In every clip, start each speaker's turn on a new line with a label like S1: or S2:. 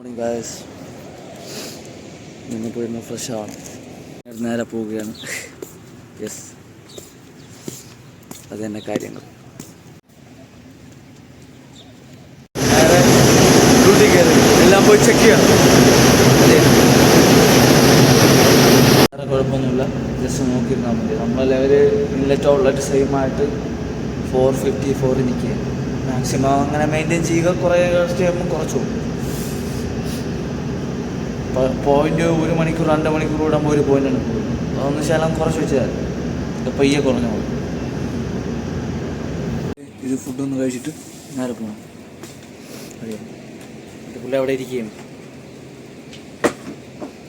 S1: Morning guys, നിങ്ങൾ പോയിരുന്ന ഫ്രഷാണ്, നേരെ പോവുകയാണ്. യെസ്, അത് തന്നെ കാര്യങ്ങൾ. നേരെ ഡ്യൂട്ടി കയറി എല്ലാം പോയി ചെക്ക് ചെയ്യണം. അതെ, വേറെ കുഴപ്പമൊന്നുമില്ല, ജസ്റ്റ് നോക്കിയിരുന്നാൽ മതി. നമ്മൾ ലെവൽ ഇൻലെറ്റ് ഔട്ട്ലെറ്റ് സെയിം ആയിട്ട് 454 നിൽക്കുക. മാക്സിമം അങ്ങനെ മെയിൻറ്റെയിൻ ചെയ്യുക. കുറേ ചെയ്യുമ്പോൾ കുറച്ചു പോയിൻ്റ് 1 മണിക്കൂർ 2 മണിക്കൂർ കൂടുമ്പോൾ ഒരു പോയിൻ്റാണ് പോകും. അതൊന്ന് ശകലം കുറച്ച് വെച്ചാൽ പയ്യെ കുറഞ്ഞു പോകും. ഇത് ഫുഡൊന്ന് കഴിച്ചിട്ട് നേരെ പോകണം. അതെ, ഇത് പുള്ളി അവിടെ ഇരിക്കുകയും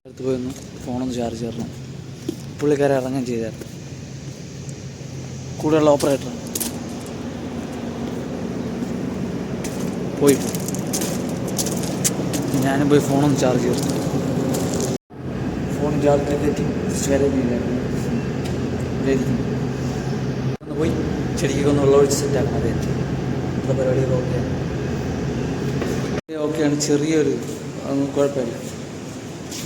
S1: അടുത്ത് പോയൊന്ന് ഫോണൊന്ന് ചാർജ് ചെയ്യണം. പുള്ളിക്കാരെ ഇറങ്ങാൻ ചെയ്തായിരുന്നു, കൂടെയുള്ള ഓപ്പറേറ്ററാണ്. പോയി ഞാനും പോയി ഫോണൊന്ന് ചാർജ് ചെയ്തു. ഫോൺ ചാർജ് ചെയ്തിട്ട് ഒന്ന് പോയി ചെടിക്കൊക്കെ ഒന്ന് വെള്ളമൊഴിച്ച് സെറ്റാക്കണം. അതെ, നമ്മുടെ പരിപാടിയൊക്കെ ഓക്കെയാണ്. ഓക്കെയാണ്, ചെറിയൊരു അതൊന്നും കുഴപ്പമില്ല.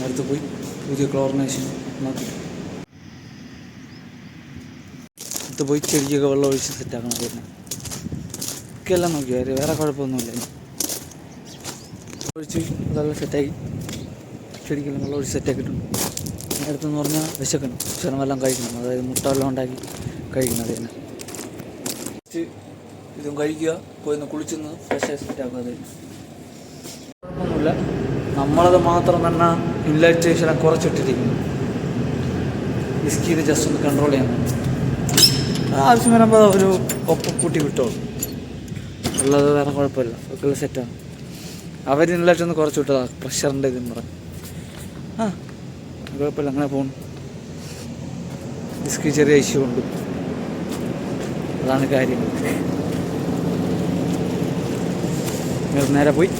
S1: അടുത്ത് പോയി പുതിയ ക്ലോറിനേഷൻ നോക്കി അടുത്ത് പോയി ചെടിക്കൊക്കെ വെള്ളം ഒഴിച്ച് സെറ്റാക്കണം. അതെ, ഒക്കെ എല്ലാം നോക്കിയാൽ വേറെ കുഴപ്പമൊന്നുമില്ല. ഒഴിച്ച് അതെല്ലാം സെറ്റാക്കി ചെടിക്കെല്ലാം വെള്ളം ഒഴിച്ച് സെറ്റാക്കിയിട്ടുണ്ട്. അടുത്തെന്ന് പറഞ്ഞാൽ വിശക്കണം, ഭക്ഷണമെല്ലാം കഴിക്കണം. അതായത് മുട്ട വെള്ളം ഉണ്ടാക്കി കഴിക്കണം. അത് തന്നെ ഇതും കഴിക്കുക, പോയിന്ന് കുളിച്ചൊന്ന് ഫ്രഷായി സെറ്റാക്കുക. അത് കുഴപ്പമൊന്നുമില്ല. നമ്മളത് മാത്രം തന്നെ ഇൻലൈറ്റേഷൻ കുറച്ചിട്ടിരിക്കുന്നു. റിസ്ക് ചെയ്ത് ജസ്റ്റ് ഒന്ന് കൺട്രോൾ ചെയ്യാൻ ആവശ്യം വരുമ്പോൾ ഒരു ഒപ്പം കൂട്ടി വിട്ടോളൂ. ഉള്ളത് വേറെ കുഴപ്പമില്ല, ഒക്കെ സെറ്റാണ്. അവർ ഇൻലൈറ്റൊന്ന് കുറച്ച് വിട്ടതാണ്, പ്രഷറിൻ്റെ ഇതെന്ന് പറഞ്ഞു. കുഴപ്പമില്ല, അങ്ങനെ പോകണം. റിസ്ക് ചെറിയ ഇഷ്യൂ ഉണ്ട്, അതാണ് കാര്യം. നേരെ പോയി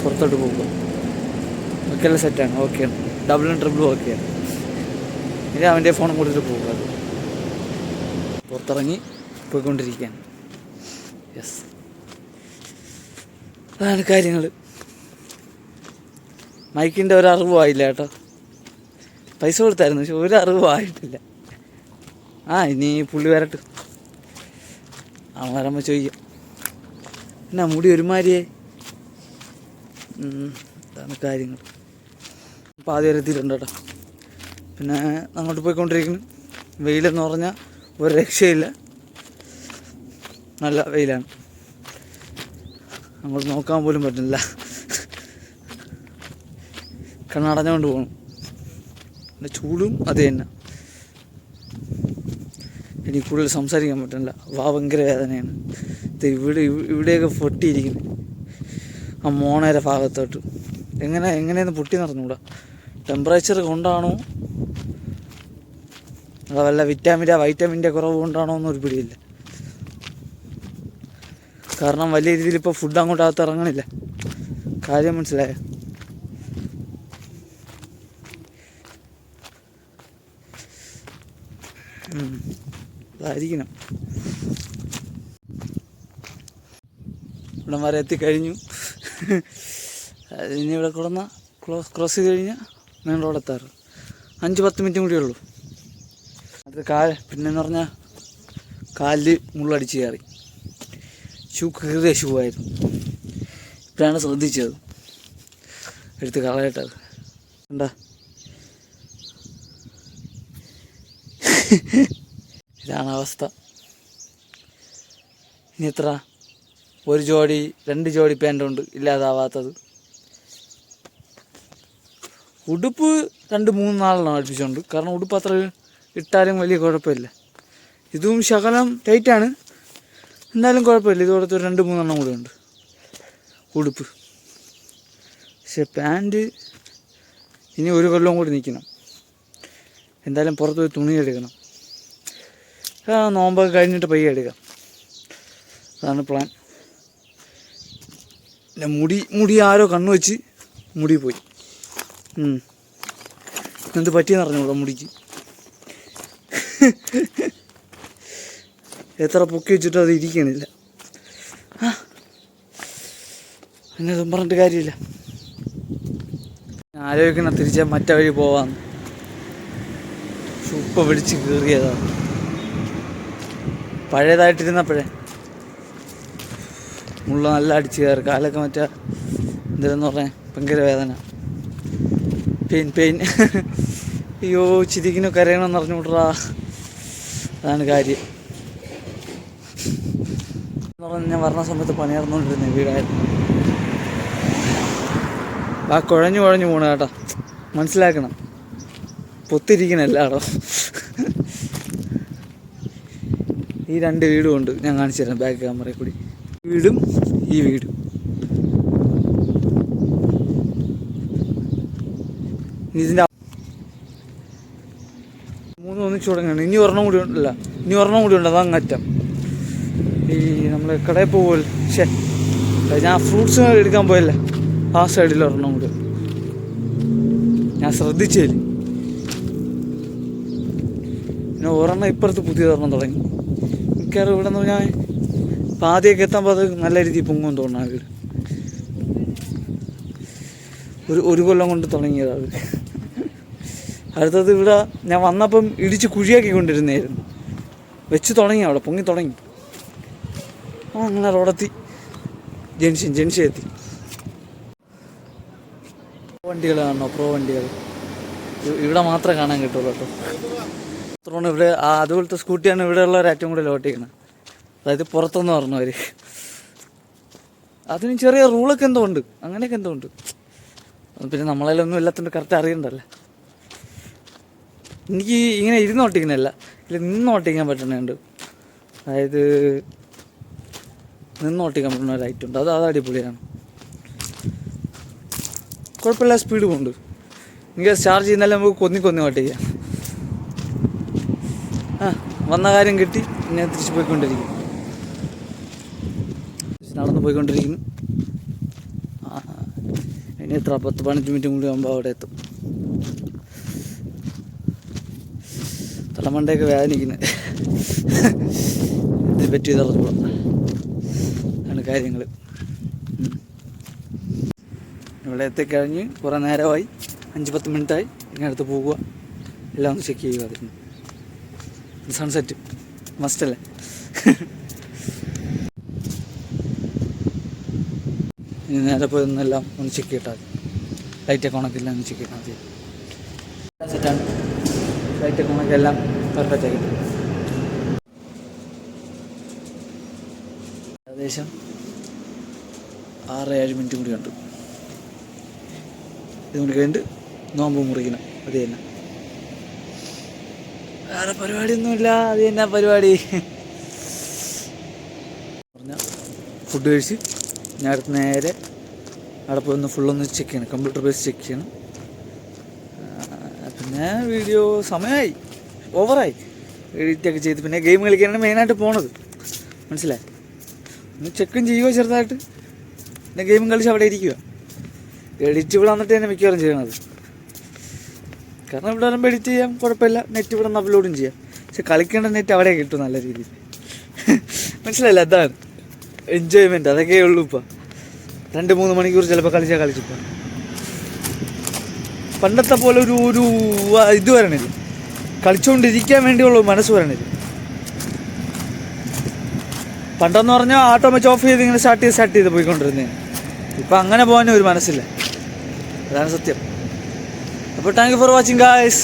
S1: പുറത്തോട്ട് പോകുക. ഒക്കെ എല്ലാം സെറ്റാണ്, ഓക്കെയാണ്. ഡബിളും ട്രിപ്പിളും ഓക്കെയാണ്. ഇനി അവൻ്റെ ഫോണും കൊടുത്തിട്ട് പോകുക. അത് പുറത്തിറങ്ങി പോയിക്കൊണ്ടിരിക്കുകയാണ്. യെസ്, അതാണ് കാര്യങ്ങൾ. മൈക്കിൻ്റെ ഒരറിവും ആയില്ല കേട്ടോ. പൈസ കൊടുത്തായിരുന്നു, പക്ഷെ ഒരറിവും ആയിട്ടില്ല. ഇനി പുള്ളി വരട്ടെ, വരുമ്പോൾ ചോദിക്കാം. എന്നാ മുടി ഒരുമാതിരിയേ, അതാണ് കാര്യങ്ങൾ. അപ്പോൾ ആദ്യം എത്തിയിട്ടുണ്ട് കേട്ടോ. പിന്നെ അങ്ങോട്ട് പോയിക്കൊണ്ടിരിക്കുന്നു. വെയിലെന്ന് പറഞ്ഞാൽ ഒരു രക്ഷയില്ല, നല്ല വെയിലാണ്. അങ്ങോട്ട് നോക്കാൻ പോലും പറ്റുന്നില്ല, കണ്ണടഞ്ഞുകൊണ്ട് പോകണം. പിന്നെ ചൂടും അത് തന്നെ. എനിക്ക് കൂടുതൽ സംസാരിക്കാൻ പറ്റുന്നില്ല, ഭയങ്കര വേദനയാണ്. ഇവിടെയൊക്കെ പൊട്ടിയിരിക്കുന്നു, ആ മോണേരെ ഭാഗത്തോട്ട്. എങ്ങനെയൊന്ന് പൊട്ടി നടന്നുകൂടാ. ടെമ്പറേച്ചർ കൊണ്ടാണോ അതോ വല്ല വൈറ്റമിൻ്റെ കുറവ് കൊണ്ടാണോ എന്നൊരു പിടിയില്ല. കാരണം വലിയ രീതിയിൽ ഇപ്പോൾ ഫുഡ് അങ്ങോട്ടകത്ത് ഇറങ്ങണില്ല. കാര്യം മനസ്സിലായോ? അതായിരിക്കണം. ഇവിടം വരെ എത്തിക്കഴിഞ്ഞു. ഇനി ഇവിടെ ക്രോസ് ചെയ്ത് കഴിഞ്ഞാൽ മെയിൻ റോഡ് എത്താറ് 5-10 മിനിറ്റും കൂടിയേ ഉള്ളൂ. അത് പിന്നെന്ന് പറഞ്ഞാൽ കാലിൽ മുള്ളടിച്ച് കയറി. കീറിയ ഷൂ ആയിരുന്നു. ഇപ്പോഴാണ് ശ്രദ്ധിച്ചത്, എടുത്ത് കളയട്ടത്. എന്താ ഇതാണ് അവസ്ഥ. ഇനി എത്ര 1 ജോഡി 2 ജോഡി പാൻറ്റുണ്ട് ഇല്ലാതാവാത്തത്. ഉടുപ്പ് 2-3 നാളെണ്ണം അടുപ്പിച്ചുണ്ട്. കാരണം ഉടുപ്പ് അത്ര ഇട്ടാലും വലിയ കുഴപ്പമില്ല. ഇതും ശകലം ടൈറ്റാണ്, എന്തായാലും കുഴപ്പമില്ല. ഇതോടത്ത് 2-3 എണ്ണം കൂടെ ഉണ്ട് ഉടുപ്പ്. പക്ഷെ പാൻറ്റ് ഇനി 1 കൊല്ലം കൂടി നിൽക്കണം. എന്തായാലും പുറത്ത് പോയി തുണി എടുക്കണം. നോമ്പൊക്കെ കഴിഞ്ഞിട്ട് പയ്യെ എടുക്കാം, അതാണ് പ്ലാൻ. പിന്നെ മുടി ആരോ കണ്ണു വെച്ച് മുടി പോയി. എന്ത് പറ്റിയെന്ന് അറിഞ്ഞൂടാ മുടിക്ക്. എത്ര പൊക്കി വെച്ചിട്ടും അത് ഇരിക്കണില്ല. പിന്നെ ഇതും പറഞ്ഞിട്ട് കാര്യമില്ല. ആലോചിക്കണം തിരിച്ചാൽ മറ്റേ വഴി പോവാന്ന്. ഉപ്പ പിടിച്ച് കീറിയതാണ് പഴയതായിട്ടിരുന്നപ്പോഴേ. മുള്ള നല്ല അടിച്ച് കയറി കാലൊക്കെ മറ്റേ എന്തിനെന്ന് പറഞ്ഞാൽ ഭയങ്കര വേദന, പെയിൻ. അയ്യോ ചിരിക്കുന്നു കരയണമെന്ന് അറിഞ്ഞുവിട്രാ. അതാണ് കാര്യം. എന്ന് പറഞ്ഞാൽ ഞാൻ പറഞ്ഞ സമയത്ത് പണി നടന്നുകൊണ്ടിരുന്ന വീടായിരുന്നു. ആ കുഴഞ്ഞു പോകണം കേട്ടോ, മനസ്സിലാക്കണം. പൊത്തിരിക്കണല്ലാടോ. ഈ 2 വീടും ഉണ്ട്, ഞാൻ കാണിച്ചു തരാം ബാക്ക് ക്യാമറയിൽ കൂടി. വീടും ഈ വീടും. ഇതിൻ്റെ 3 ഒന്നിച്ചു തുടങ്ങുകയാണ്. ഇനി ഒരെണ്ണം കൂടി ഉണ്ട്. അതങ്ങറ്റം ഈ നമ്മൾ കടയിൽ പോകുമല്ലോ. ഞാൻ ഫ്രൂട്ട്സ് എടുക്കാൻ പോയല്ല, ആ സൈഡിൽ ഒരെണ്ണം കൂടി ഞാൻ ശ്രദ്ധിച്ചില്ല. പിന്നെ ഒരെണ്ണം ഇപ്പുറത്ത് പുതിയതൊരെണ്ണം തുടങ്ങി. എനിക്കറിയാം ഇവിടെ നിന്ന് ഞാൻ പാതിയൊക്കെ എത്തുമ്പോൾ അത് നല്ല രീതിയിൽ പൊങ്ങുമെന്ന് തോന്നുന്നു. ആ വീട് ഒരു കൊല്ലം കൊണ്ട് തുടങ്ങിയതാണ്. അടുത്തത് ഇവിടെ ഞാൻ വന്നപ്പം ഇടിച്ച് കുഴിയാക്കിക്കൊണ്ടിരുന്നായിരുന്നു. വെച്ച് തുടങ്ങി, അവിടെ പൊങ്ങി തുടങ്ങി. അങ്ങനെ റോഡെത്തി, ജംഗ്ഷൻ എത്തി. വണ്ടികൾ കാണണോ? പ്രോ വണ്ടികൾ ഇവിടെ മാത്രമേ കാണാൻ കിട്ടുള്ളൂ കേട്ടോ. അത്രയാണ് ഇവിടെ. അതുപോലത്തെ സ്കൂട്ടിയാണ് ഇവിടെ ഉള്ളവർ ഏറ്റവും കൂടുതൽ ഓട്ടിക്കുന്നത്. അതായത് പുറത്തുനിന്ന് പറഞ്ഞവർ. അതിന് ചെറിയ റൂളൊക്കെ എന്തോ ഉണ്ട്, അങ്ങനെയൊക്കെ എന്തോ ഉണ്ട്. പിന്നെ നമ്മളതിലൊന്നും എല്ലാത്തിൻ്റെ കറക്റ്റ് അറിയണ്ടല്ലോ. എനിക്ക് ഇങ്ങനെ ഇരുന്ന് ഓട്ടിക്കുന്നതല്ല, ഇല്ല നിന്ന് ഓട്ടിക്കാൻ പറ്റണുണ്ട്. അതായത് നിന്ന് ഓട്ടിക്കാൻ പറ്റുന്ന ഒരു ഐറ്റം ഉണ്ട്, അത് അടിപൊളിയാണ്. കുഴപ്പമില്ല, സ്പീഡ് കൊണ്ട് എനിക്ക് ചാർജ് ചെയ്യുന്നാലും നമുക്ക് കൊന്നി ഓട്ടിക്കാം. വന്ന കാര്യം കിട്ടി, ഞാൻ തിരിച്ച് പോയിക്കൊണ്ടിരിക്കും. നടന്ന് പോയിക്കൊണ്ടിരിക്കുന്നു. ഇനി എത്ര 10-15 മിനിറ്റും കൂടി ആകുമ്പോൾ അവിടെ എത്തും. തലമണ്ടയൊക്കെ വേദനിക്കുന്നത് ഇത് പറ്റിയതറിഞ്ഞോളാം. ആണ് കാര്യങ്ങൾ. ഇവിടെ എത്തിക്കഴിഞ്ഞ് കുറേ നേരമായി, 5-10 മിനിറ്റായി. ഇങ്ങനെ അടുത്ത് പോവുക, എല്ലാം ഒന്ന് ചെക്ക് ചെയ്യുക. അതിന് സൺസെറ്റ് മസ്റ്റല്ലേ. ഇനി നേരെ പോയി ഒന്നെല്ലാം ഒന്ന് ചെക്ക് ചെയ്തിട്ടാൽ മതി. ലൈറ്റൊക്കെ ഉണക്കെല്ലാം ഒന്ന് ചെക്ക് ചെയ്താൽ മതി. സെറ്റാണ്. ലൈറ്റൊക്കെ ഉണക്കെല്ലാം പെർഫെക്റ്റ് ആക്കിയിട്ട് ഏകദേശം 6-7 മിനിറ്റ് കൂടി ഉണ്ട്. ഇതുകൊണ്ട് കഴിഞ്ഞിട്ട് നോമ്പ് മുറിക്കണം. അത് തന്നെ, വേറെ പരിപാടിയൊന്നുമില്ല. അത് തന്നെ പരിപാടി. പറഞ്ഞാൽ ഫുഡ് കഴിച്ച് ഞാൻ അടുത്ത് നേരെ അവിടെ പോയി ഒന്ന് ഫുള്ളൊന്ന് ചെക്ക് ചെയ്യണം, കമ്പ്യൂട്ടർ ബേസ് ചെക്ക് ചെയ്യണം. പിന്നെ വീഡിയോ സമയമായി, ഓവറായി എഡിറ്റൊക്കെ ചെയ്ത്. പിന്നെ ഗെയിം കളിക്കാനാണ് മെയിനായിട്ട് പോണത്, മനസ്സിലായി. ഒന്ന് ചെക്കും ചെയ്യുക ചെറുതായിട്ട്, പിന്നെ ഗെയിമും കളിച്ച് അവിടെ ഇരിക്കുക. എഡിറ്റ് ഇവിടെ വന്നിട്ട് തന്നെ മിക്കവാറും ചെയ്യണത്. കാരണം ഇവിടെ വരുമ്പോൾ എഡിറ്റ് ചെയ്യാം, കുഴപ്പമില്ല. നെറ്റ് ഇവിടെ നിന്ന് അപ്ലോഡും ചെയ്യാം. പക്ഷെ കളിക്കേണ്ട നെറ്റ് അവിടെ കിട്ടും നല്ല രീതിയിൽ. മനസ്സിലായില്ല? അതാണ് എൻജോയ്മെൻറ്റ്. അതൊക്കെ ഉള്ളൂ. ഇപ്പം 2-3 മണിക്കൂർ ചിലപ്പോൾ കളിച്ചിപ്പോൾ പണ്ടത്തെ പോലെ ഒരു ഇത് വരണില്ല. കളിച്ചുകൊണ്ടിരിക്കാൻ വേണ്ടിയുള്ള മനസ്സ് വരണില്ല. പണ്ടെന്ന് പറഞ്ഞാൽ ഓട്ടോമാറ്റിക് ഓഫ് ചെയ്ത് ഇങ്ങനെ സ്റ്റാർട്ട് ചെയ്ത് പോയിക്കൊണ്ടിരുന്നേ. ഇപ്പം അങ്ങനെ പോകാനും ഒരു മനസ്സില്ല. അതാണ് സത്യം. അപ്പോൾ thank you for watching guys.